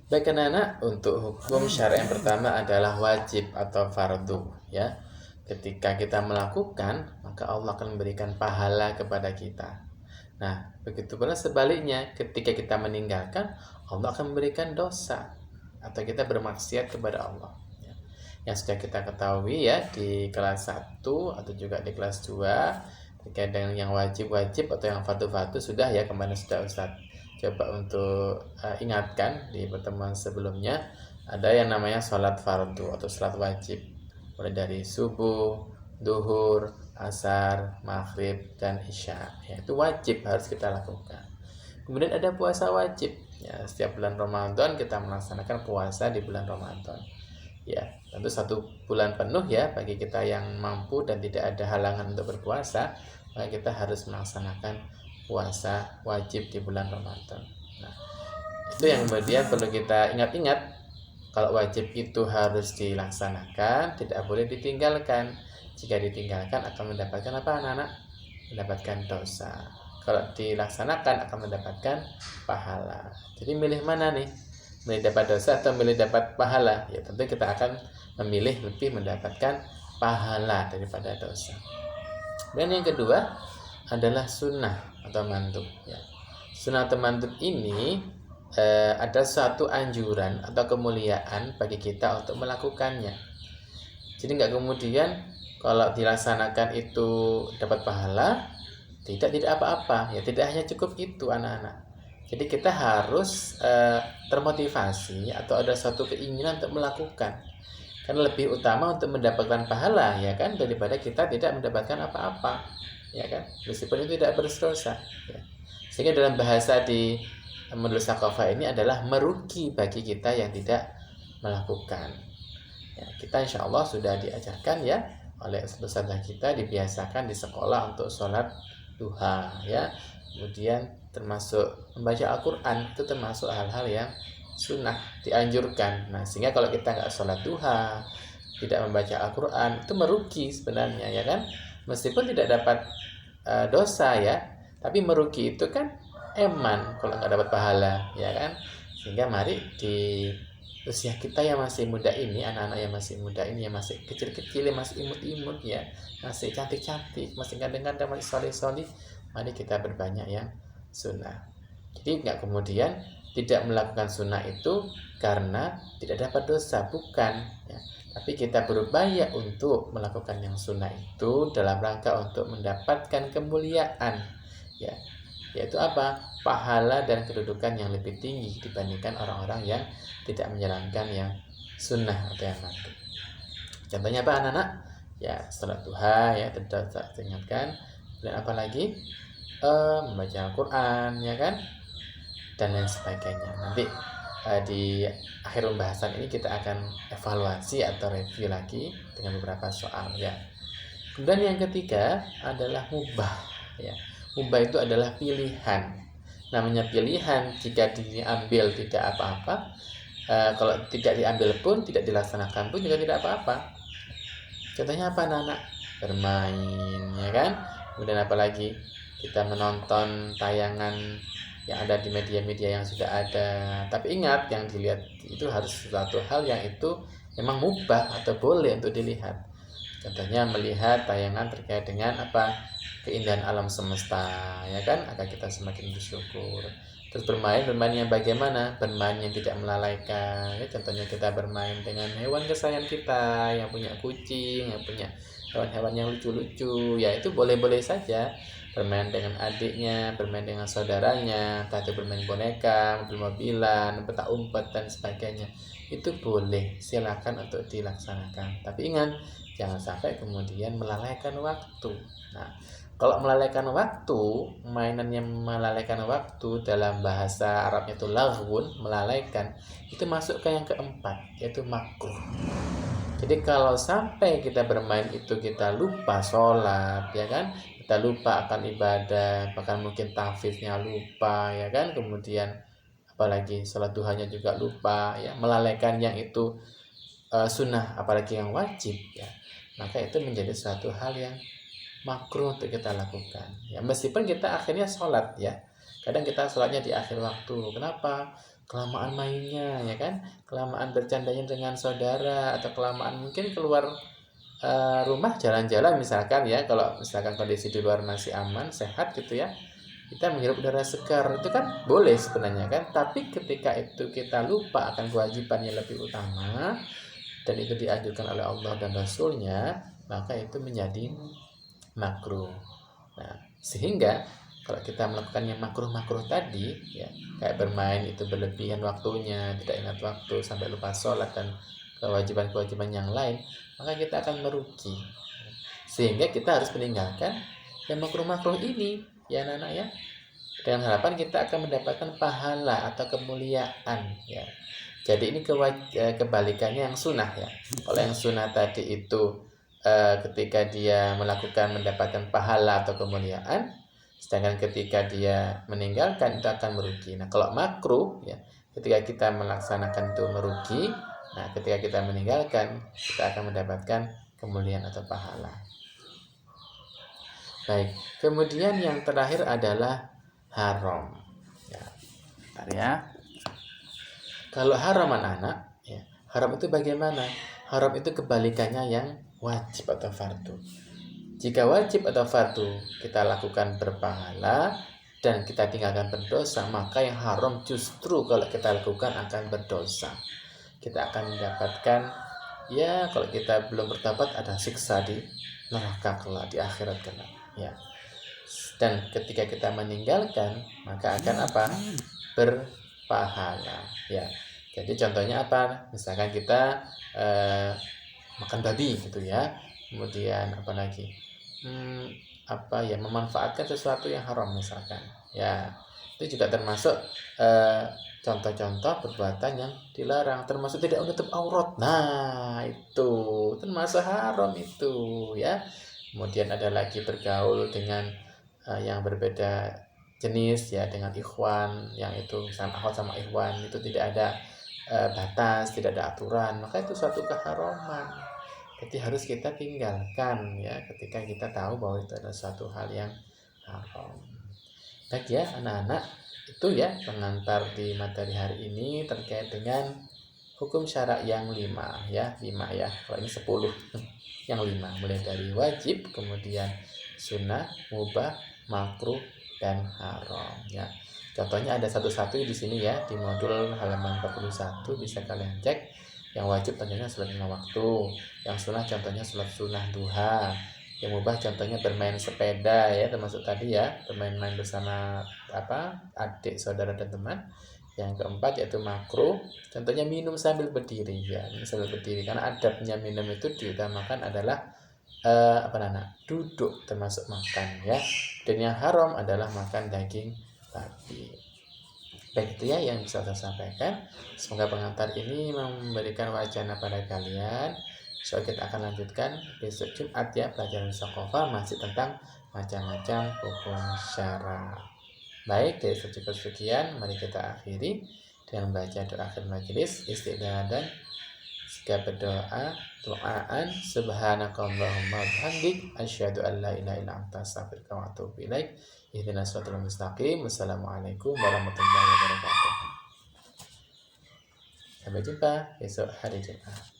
Baik anak-anak, untuk hukum syara yang pertama adalah wajib atau fardu ya. Ketika kita melakukan, maka Allah akan memberikan pahala kepada kita. Nah, begitu pula sebaliknya, ketika kita meninggalkan, Allah akan memberikan dosa atau kita bermaksiat kepada Allah. Ya. Yang sudah kita ketahui ya di kelas 1 atau juga di kelas 2 terkait dengan yang wajib-wajib atau yang fardu-fardu sudah ya, kemarin sudah Ustaz coba untuk ingatkan di pertemuan sebelumnya. Ada yang namanya sholat fardu atau sholat wajib, mulai dari subuh, duhur, asar, maghrib, dan isya. Ya, itu wajib harus kita lakukan. Kemudian ada puasa wajib. Ya, setiap bulan Ramadan kita melaksanakan puasa di bulan Ramadan. Ya, tentu 1 bulan penuh ya bagi kita yang mampu dan tidak ada halangan untuk berpuasa, maka kita harus melaksanakan puasa wajib di bulan Ramadan. Nah, itu yang kemudian perlu kita ingat-ingat. Kalau wajib itu harus dilaksanakan, tidak boleh ditinggalkan. Jika ditinggalkan akan mendapatkan apa anak-anak? Mendapatkan dosa. Kalau dilaksanakan akan mendapatkan pahala. Jadi milih mana nih? Milih dapat dosa atau milih dapat pahala? Ya tentu kita akan memilih lebih mendapatkan pahala daripada dosa. Dan yang kedua adalah sunnah atau mandub ya. Sunnah atau mandub ini ada suatu anjuran atau kemuliaan bagi kita untuk melakukannya. Jadi nggak kemudian kalau dilaksanakan itu dapat pahala, tidak apa-apa ya, tidak hanya cukup itu anak-anak. Jadi kita harus termotivasi atau ada suatu keinginan untuk melakukan. Karena lebih utama untuk mendapatkan pahala ya kan, daripada kita tidak mendapatkan apa-apa ya kan, meskipun itu tidak berdosa ya. Sehingga dalam bahasa di menurut Sakofah ini adalah merugi bagi kita yang tidak melakukan ya. Kita insya Allah sudah diajarkan ya oleh ustaz kita, dibiasakan di sekolah untuk sholat duha ya. Kemudian termasuk membaca Al-Quran, itu termasuk hal-hal yang sunnah dianjurkan. Nah sehingga kalau kita nggak sholat duha, tidak membaca Al-Quran, itu merugi sebenarnya ya kan. Meskipun tidak dapat dosa ya, tapi merugi itu kan eman kalau nggak dapat pahala ya kan. Sehingga mari di usia kita yang masih muda ini, anak-anak yang masih muda ini, yang masih kecil-kecil, yang masih imut-imut ya, masih cantik-cantik, masih ganteng-ganteng, masih solih-solih, mari kita berbanyak yang sunnah. Jadi nggak kemudian tidak melakukan sunnah itu karena tidak dapat dosa, bukan ya. Tapi kita berupaya untuk melakukan yang sunnah itu dalam rangka untuk mendapatkan kemuliaan ya, yaitu apa? Pahala dan kedudukan yang lebih tinggi dibandingkan orang-orang yang tidak menjalankan yang sunnah atau yang mandub. Contohnya apa anak-anak? Ya salat duha ya, tidak ingatkan. Dan apa lagi? Membaca Al-Quran ya kan, dan lain sebagainya. Nanti di akhir pembahasan ini kita akan evaluasi atau review lagi dengan beberapa soal ya. Kemudian yang ketiga adalah mubah ya. Mubah itu adalah pilihan. Namanya pilihan, jika diambil tidak apa-apa, kalau tidak diambil pun, tidak dilaksanakan pun juga tidak apa-apa. Contohnya apa anak-anak? Bermain ya kan. Kemudian apalagi kita menonton tayangan yang ada di media-media yang sudah ada. Tapi ingat, yang dilihat itu harus suatu hal yang itu memang mubah atau boleh untuk dilihat. Contohnya melihat tayangan terkait dengan apa? Keindahan alam semesta ya kan, agar kita semakin bersyukur. Terus bermain yang bagaimana? Bermain yang tidak melalaikan ya. Contohnya kita bermain dengan hewan kesayangan kita, yang punya kucing, yang punya hewan-hewan yang lucu-lucu ya, itu boleh-boleh saja. Bermain dengan adiknya, bermain dengan saudaranya, entah itu bermain boneka, mobil-mobilan, petak umpet dan sebagainya, itu boleh, silakan untuk dilaksanakan. Tapi ingat, jangan sampai kemudian melalaikan waktu. Nah, kalau melalaikan waktu, mainan yang melalaikan waktu dalam bahasa Arabnya itu laghwun, melalaikan, itu masuk ke yang keempat, yaitu makruh. Jadi kalau sampai kita bermain itu kita lupa sholat ya kan, kita lupa akan ibadah, bahkan mungkin tahfidznya lupa ya kan, kemudian apalagi sholat duhanya juga lupa ya, melalaikan yang itu sunnah apalagi yang wajib ya, maka itu menjadi suatu hal yang makruh untuk kita lakukan ya. Meskipun kita akhirnya sholat ya, kadang kita sholatnya di akhir waktu. Kenapa? kelamaan mainnya, ya kan, kelamaan bercandanya dengan saudara, atau kelamaan mungkin keluar rumah jalan-jalan misalkan ya, kalau misalkan kondisi di luar masih aman, sehat gitu ya, kita menghirup udara segar itu kan boleh sebenarnya kan. Tapi ketika itu kita lupa akan kewajiban yang lebih utama dan itu dianjurkan oleh Allah dan Rasulnya, maka itu menjadi makruh. Nah, sehingga kalau kita melakukan yang makruh-makruh tadi ya, kayak bermain itu berlebihan waktunya, tidak ingat waktu sampai lupa sholat dan kewajiban-kewajiban yang lain, maka kita akan merugi. Sehingga kita harus meninggalkan yang makruh-makruh ini ya anak-anak ya, dengan harapan kita akan mendapatkan pahala atau kemuliaan ya. Jadi ini kebalikannya yang sunnah ya. Kalau yang sunnah tadi itu ketika dia melakukan mendapatkan pahala atau kemuliaan, sedangkan ketika dia meninggalkan itu akan merugi. Nah, kalau makruh ya, ketika kita melaksanakan itu merugi, nah ketika kita meninggalkan kita akan mendapatkan kemuliaan atau pahala. Baik, kemudian yang terakhir adalah haram. Ya. Kalau haram anak-anak, ya, haram itu bagaimana? Haram itu kebalikannya yang wajib atau fardu. Jika wajib atau fardu kita lakukan berpahala dan kita tinggalkan berdosa, maka yang haram justru kalau kita lakukan akan berdosa. Kita akan mendapatkan, ya kalau kita belum bertobat ada siksa di neraka kelak, di akhirat kelak. Ya. Dan ketika kita meninggalkan, maka akan apa? Berpahala. Ya. Jadi contohnya apa? Misalkan kita makan babi gitu ya. Kemudian apa lagi? Memanfaatkan sesuatu yang haram misalkan. Ya. Itu juga termasuk contoh-contoh perbuatan yang dilarang, termasuk tidak menutup aurat. Nah, itu termasuk haram itu ya. Kemudian ada lagi bergaul dengan yang berbeda jenis ya, dengan ikhwan yang itu misalnya akhwat sama ikhwan itu tidak ada batas, tidak ada aturan, maka itu suatu keharaman. Jadi harus kita tinggalkan ya ketika kita tahu bahwa itu adalah suatu hal yang haram. Baik ya anak-anak, itu ya pengantar di materi hari ini terkait dengan hukum syara yang 5 ya, 5 ya. Kalau ini 10. Yang 5 mulai dari wajib, kemudian sunnah, mubah, makruh dan haram ya. Contohnya ada satu-satu di sini ya, di modul halaman 41 bisa kalian cek. Yang wajib tentunya sholat 5 waktu, yang sunnah contohnya sholat sunnah duha, yang mubah contohnya bermain sepeda ya, termasuk tadi ya, bermain-main bersama adik, saudara dan teman. Yang keempat yaitu makruh, contohnya minum sambil berdiri ya, minum sambil berdiri karena adabnya minum itu diutamakan adalah duduk termasuk makan ya. Dan yang haram adalah makan daging babi. Baik, itu ya yang bisa saya sampaikan. Semoga pengantar ini memberikan wacana pada kalian. So kita akan lanjutkan besok Jumat ya, pelajaran Saqafah masih tentang macam-macam hukum syara. Baik, dari cukup sekian, mari kita akhiri dengan baca doa akhir majelis, istighfar dan jika berdoa, doaan subhanakallahumma bihamdik asyhadu an la ilaha illa anta astaghfiruka wa atubu ilaik. Ihdinas siratal mustaqim. Wassalamualaikum warahmatullahi wabarakatuh. Sampai jumpa besok hari Jumat.